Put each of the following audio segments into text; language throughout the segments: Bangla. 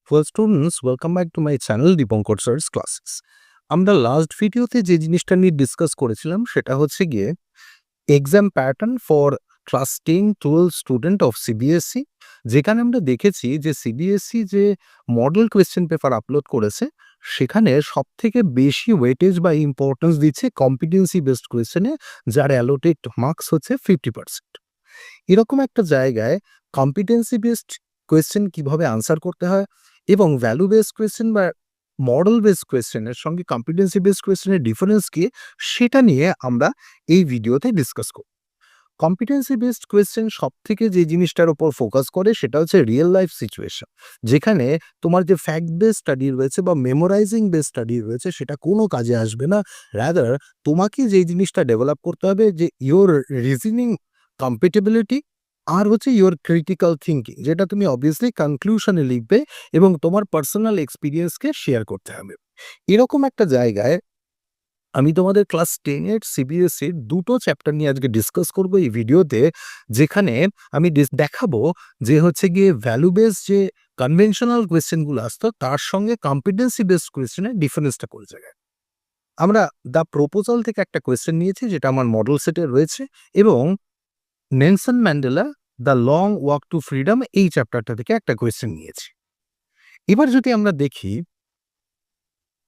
Well, students, welcome back to my channel Dipankar Sir's Classes. আমরা লাস্ট ভিডিওতে যে জিনিসটা নিয়ে ডিসকাস করেছিলাম সেটা হচ্ছে গিয়ে exam pattern for class 10-12 student of CBSE, যেখানে আমরা দেখেছি যে সিবিএসই যে মডেল কোয়েশ্চেন পেপার আপলোড করেছে সেখানে সব থেকে বেশি ওয়েটেজ বা ইম্পর্টেন্স দিচ্ছে কম্পিটেন্সি বেসড কোয়েশ্চেনে, যার অ্যালোটেড মার্কস হচ্ছে 50%। এরকম একটা জায়গায় কম্পিটেন্সি বেসড কোয়েশ্চেন কিভাবে আনসার করতে হয় এবং ভ্যালু বেসড কোয়েশ্চেন বা মডেল বেসড কোয়েশ্চেনের সঙ্গে কম্পিটেন্সি বেসড কোয়েশ্চেনের ডিফারেন্স কি, সেটা নিয়ে আমরা এই ভিডিওতে ডিসকাস করব। কম্পিটেন্সি বেসড কোয়েশ্চেন সব থেকে যে জিনিসটার উপর ফোকাস করে সেটা হচ্ছে রিয়েল লাইফ সিচুয়েশন, যেখানে তোমার যে ফ্যাক্ট বেস স্টাডি রয়েছে বা মেমোরাইজিং বেস স্টাডি রয়েছে সেটা কোনো কাজে আসবে না। রাদার তোমাকে যে জিনিসটা ডেভেলপ করতে হবে যে ইওর রিজনিং কম্পিটেবিলিটি আর হচ্ছে ইওর ক্রিটিক্যাল থিঙ্কিং, যেটা তুমি অবভিয়াসলি কনক্লুশনে লিখবে এবং তোমার পার্সোনাল এক্সপিরিয়েন্সকে শেয়ার করতে হবে। এরকম একটা জায়গায় আমি তোমাদের ক্লাস 10-এর সিবিএসইর দুটো চ্যাপ্টার নিয়ে আজকে ডিসকাস করব এই ভিডিওতে, যেখানে আমি দেখাবো যে হচ্ছে গিয়ে ভ্যালু বেস যে কনভেনশনাল কোয়েশ্চেনগুলো আসতো তার সঙ্গে কম্পিটেন্সি বেসড কোয়েশ্চেনের ডিফারেন্সটা কোন জায়গায়। আমরা দ্য প্রপোজাল থেকে একটা কোয়েশ্চেন নিয়েছি যেটা আমার মডেল সেটে রয়েছে, এবং Nelson Mandela the long walk to freedom এই চ্যাপ্টারটা থেকে একটা কোয়েশ্চেন নিয়েছি। এবার যদি আমরা দেখি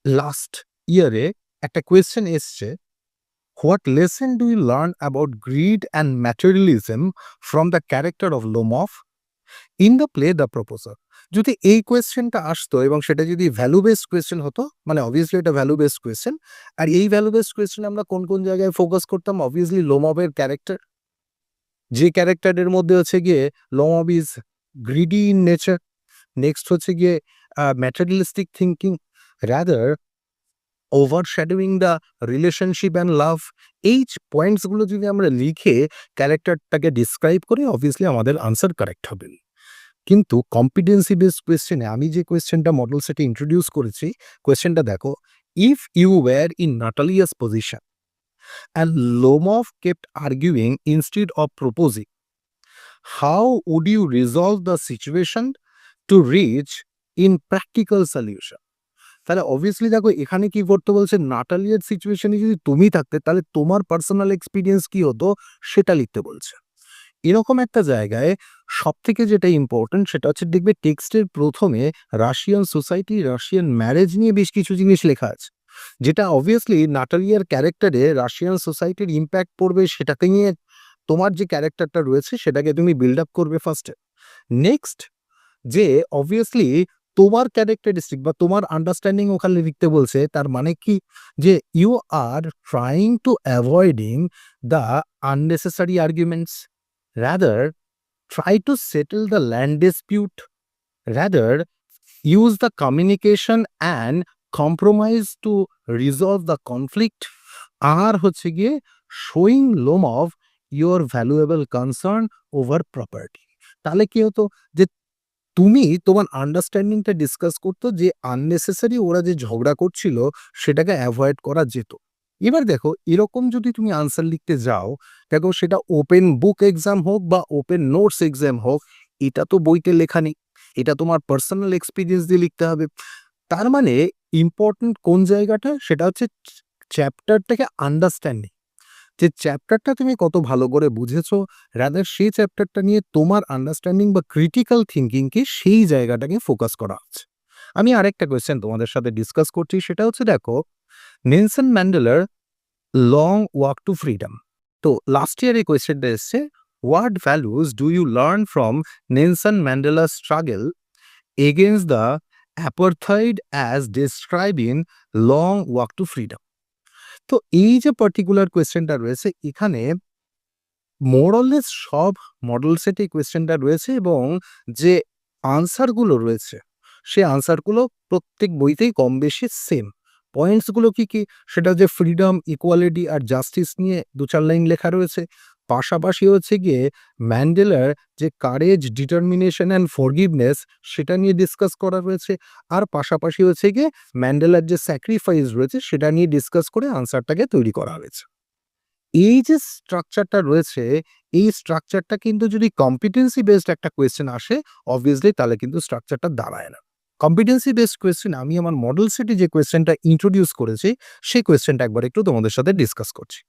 লাস্ট ইয়ারে একটা কোয়েশ্চেন এসছে, what lesson do you learn about greed and materialism from the character of Lomov in the play the proposal. যদি এই কোয়েশ্চেনটা আসতো এবং সেটা যদি ভ্যালু বেসড কোয়েশ্চেন হতো, মানে অবভিয়াসলি এটা ভ্যালু বেসড কোয়েশ্চেন, আর এই ভ্যালু বেসড কোয়েশ্চেন আমরা কোন কোন জায়গায় ফোকাস করতাম, অবভিয়াসলি লোমফের ক্যারেক্টার, যে ক্যারেক্টারের মধ্যে হচ্ছে গিয়ে Lomov is greedy in nature. Next হচ্ছে গিয়ে materialistic thinking, rather overshadowing the relationship and love. এই পয়েন্টসগুলো যদি আমরা লিখে ক্যারেক্টারটাকে ডিসক্রাইব করি, অবভিয়াসলি আমাদের আনসার কারেক্ট হবে। কিন্তু কম্পিটেন্সি বেসড কোয়েশ্চেনে আমি যে কোয়েশ্চেনটা মডেল সেটে ইন্ট্রোডিউস করেছি, কোয়েশ্চেনটা দেখো, if you were in Natalia's position and Lomov kept arguing instead of proposing, how would you resolve the situation to reach in practical solution. তাহলে অবভিয়াসলি দেখো এখানে কি করতে বলছে, নাটালিয়ার সিচুয়েশনে যদি তুমি থাকতে তাহলে তোমার পার্সোনাল এক্সপিরিয়েন্স কি হতো সেটা লিখতে বলছে। এরকম একটা জায়গায় সব থেকে যেটা ইম্পর্টেন্ট সেটা হচ্ছে দেখবে টেক্সটের প্রথমে রাশিয়ান সোসাইটি, রাশিয়ান ম্যারেজ নিয়ে বেশ কিছু জিনিস লেখা আছে, যেটা অবভিয়াসলি নাটালিয়ার ক্যারেক্টারে রাশিয়ান সোসাইটির ইম্প্যাক্ট পড়বে, সেটাকে নিয়ে তোমার যে ক্যারেক্টারটা রয়েছে সেটাকে তুমি বিল্ড আপ করবে ফার্স্টে। নেক্সট যে অবভিয়াসলি তোমার ক্যারেক্টারিস্টিক বা তোমার আন্ডারস্ট্যান্ডিং ওখানে লিখতে বলছে, তার মানে কি যে you are trying to avoiding the unnecessary arguments, rather try to settle the land dispute, rather use the communication and compromise to resolve the conflict, আর হচ্ছে গিয়ে showing Lomov your valuable concern over property. তাহলে কি হতো যে তুমি তোমার আন্ডারস্ট্যান্ডিংটা ডিসকাস করতো যে আননেসেসারি ওরা যে ঝগড়া করছিল সেটাকে অ্যাভয়েড করা যেত। এবার দেখো এরকম যদি তুমি আনসার লিখতে যাও, দেখো সেটা ওপেন বুক এক্সাম হোক বা ওপেন নোটস এক্সাম হোক, এটা তো বইতে লেখা নেই, এটা তোমার পার্সোনাল এক্সপিরিয়েন্স দিয়ে লিখতে হবে। তার মানে ইম্পর্টেন্ট কোন জায়গাটা, সেটা হচ্ছে চ্যাপ্টারটাকে আন্ডারস্ট্যান্ডিং, যে চ্যাপ্টারটা তুমি কত ভালো করে বুঝেছো, রাদার সেই চ্যাপ্টারটা নিয়ে তোমার আন্ডারস্ট্যান্ডিং বা ক্রিটিক্যাল থিঙ্কিংকে সেই জায়গাটাকে ফোকাস করা হচ্ছে। আমি আরেকটা কোয়েশ্চেন তোমাদের সাথে ডিসকাস করছি, সেটা হচ্ছে দেখো নেলসন ম্যান্ডেলার লং ওয়াক টু ফ্রিডম। তো লাস্ট ইয়ার এই কোয়েশ্চেনটা এসছে, what values do you learn from Nelson ম্যান্ডেলার struggle against the apartheid as describe in long walk to freedom. তো এই যে পার্টিকুলার কোয়েশ্চেনটা রয়েছে এখানে মোরলেস সব মডেল সেটে কোয়েশ্চেনটা রয়েছে, এবং যে আনসারগুলো রয়েছে সে আনসারগুলো প্রত্যেক বইতেই কম বেশি সেম। পয়েন্টসগুলো কি কি, সেটা যে ফ্রিডম, ইকুয়ালিটি আর জাস্টিস নিয়ে 2-4 লাইন লেখা রয়েছে। পাশাপাশি হচ্ছে গিয়ে ম্যান্ডেলার যে কারেজ, ডিটারমিনেশন অ্যান্ড ফরগিভনেস সেটা নিয়ে ডিসকাস করা রয়েছে। আর পাশাপাশি হচ্ছে গিয়ে ম্যান্ডেলার যে স্যাক্রিফাইস রয়েছে সেটা নিয়ে ডিসকাস করে আনসারটাকে তৈরি করা হয়েছে। এই যে স্ট্রাকচারটা রয়েছে, এই স্ট্রাকচারটা কিন্তু যদি কম্পিটেন্সি বেসড একটা কোয়েশ্চেন আসে, অবভিয়াসলি তাহলে কিন্তু স্ট্রাকচারটা দাঁড়ায় না। কম্পিটেন্সি বেসড কোয়েশ্চেন আমি আমার মডেল সেটে যে কোয়েশ্চেনটা ইন্ট্রোডিউস করেছি সেই কোয়েশ্চেনটা একবার একটু তোমাদের সাথে ডিসকাস করছি।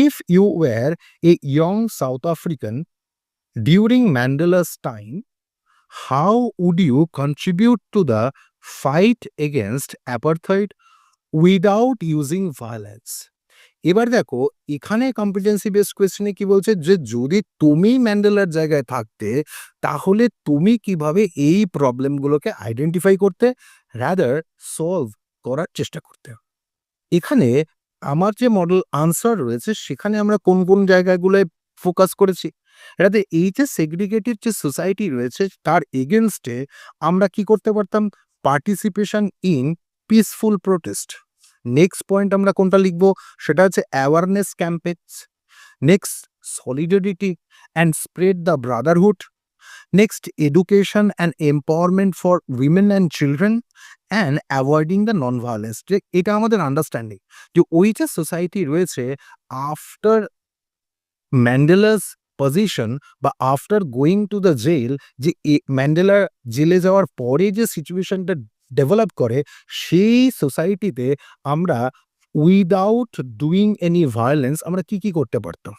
If you were a young South African during Mandela's time, how would you contribute to the fight against apartheid without using violence? এবার দেখো, এখানে কম্পিটেন্সি বেসড কোয়েশ্চেনে কি বলছে যে যদি তুমি ম্যান্ডেলার জায়গায় থাকতে তাহলে তুমি কিভাবে এই প্রবলেমগুলোকে আইডেন্টিফাই করতে, রাদার সলভ করার চেষ্টা করতে। এখানে আমার যে মডেল আনসার রয়েছে সেখানে আমরা কোন কোন জায়গাগুলোয় ফোকাস করেছি, রাদার এই যে সেগ্রিগেটেড যে সোসাইটি রয়েছে তার এগেনস্টে আমরা কি করতে পারতাম, participation in peaceful protest. Next point আমরা কোনটা লিখবো, সেটা হচ্ছে awareness campaigns. Next solidarity and spread the brotherhood. Next education and empowerment for women and children and avoiding the non violence. যে এটা আমাদের আন্ডারস্ট্যান্ডিং যে ওই যে সোসাইটি রয়েছে আফটার ম্যান্ডেলাস পজিশন বা after going to the jail, যে ম্যান্ডেলা জেলে যাওয়ার পরে যে সিচুয়েশনটা ডেভেলপ করে সেই সোসাইটিতে আমরা উইদাউট ডুইং এনি ভায়োলেন্স আমরা কি কি করতে পারতাম।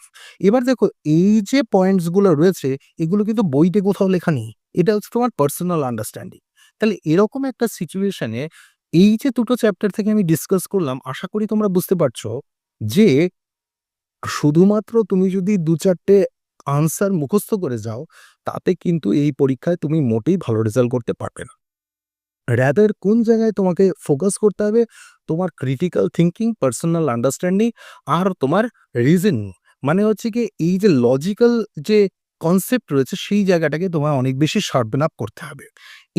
এবার দেখো এই যে পয়েন্টসগুলো রয়েছে এগুলো কিন্তু বইতে কোথাও লেখা নেই, এটা হচ্ছে তোমার পার্সোনাল আন্ডারস্ট্যান্ডিং। তাহলে এরকম একটা সিচুয়েশনে এই যে দুটো চ্যাপ্টার থেকে আমি ডিসকাস করলাম, আশা করি তোমরা বুঝতে পারছো যে শুধুমাত্র তুমি যদি ২-৪টে আনসার মুখস্থ করে যাও, তাতে কিন্তু এই পরীক্ষায় তুমি মোটেই ভালো রেজাল্ট করতে পারবে না। রাদার কোন জায়গায় তোমাকে ফোকাস করতে হবে, তোমার ক্রিটিক্যাল থিংকিং, পার্সোনাল আন্ডারস্ট্যান্ডিং আর তোমার রিজনিং, মানে হচ্ছে কি এই যে লজিক্যাল যে কনসেপ্ট রয়েছে সেই জায়গাটাকে তোমায় অনেক বেশি শার্পেন আপ করতে হবে।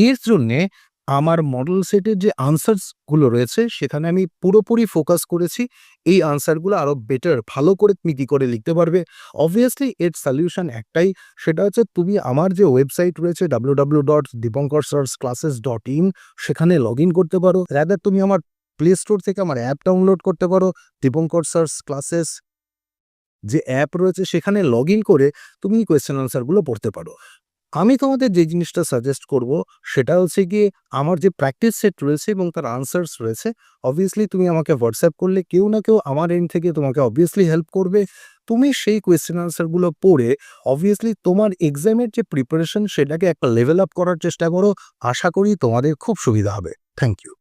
এর জন্যে আমার মডেল সেটের যে আনসারসগুলো রয়েছে সেখানে আমি পুরোপুরি ফোকাস করেছি এই আনসারগুলো আরো বেটার ভালো করে তুমি কি করে লিখতে পারবে। অবভিয়াসলি এর সলিউশন একটাই, সেটা হচ্ছে তুমি আমার যে ওয়েবসাইট রয়েছে www.dipankarsarsclasses.in সেখানে লগ ইন করতে পারো, রাদার তুমি আমার প্লে স্টোর থেকে আমার অ্যাপ ডাউনলোড করতে পারো, দীপঙ্কর সার্স ক্লাসেস যে অ্যাপ রয়েছে সেখানে লগ ইন করে তুমি কোয়েশ্চেন আনসারগুলো পড়তে পারো। আমি তোমাদের যে জিনিসটা সাজেস্ট করব সেটা হচ্ছে গিয়ে আমার যে প্র্যাকটিস সেট রয়েছে এবং তার আনসার্স রয়েছে, অবভিয়াসলি তুমি আমাকে হোয়াটসঅ্যাপ করলে কেউ না কেউ আমার এন্ড থেকে তোমাকে অবভিয়াসলি হেল্প করবে। তুমি সেই কোয়েশ্চেন আনসারগুলো পড়ে অবভিয়াসলি তোমার এক্সামের যে প্রিপারেশন সেটাকে একটা লেভেল আপ করার চেষ্টা করো। আশা করি তোমাদের খুব সুবিধা হবে। Thank you.